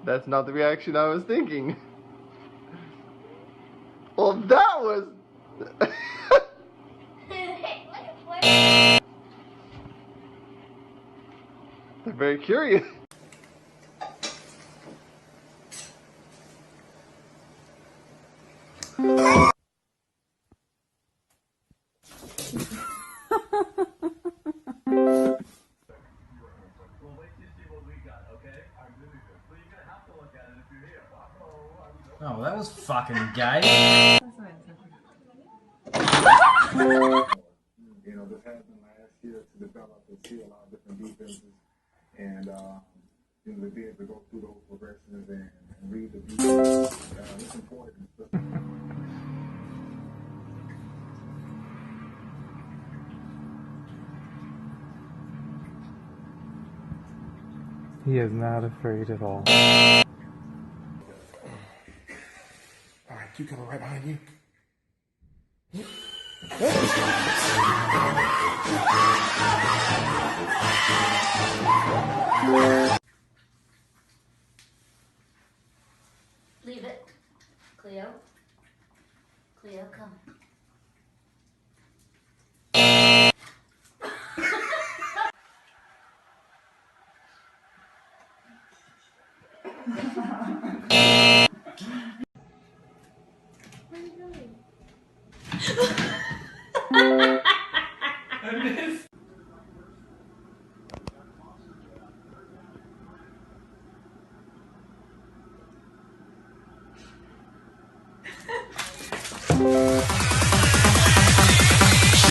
That's not the reaction I was thinking. Well, that was... They're very curious. Oh, that was fucking gay. You know, this happened last year to develop and see a lot of different defenses, and you know, to be able to go through those progressions and read the defense, it's important. He is not afraid at all. All right, you coming right behind you. Leave it. Cleo. Cleo, come. Where are you going? I missed.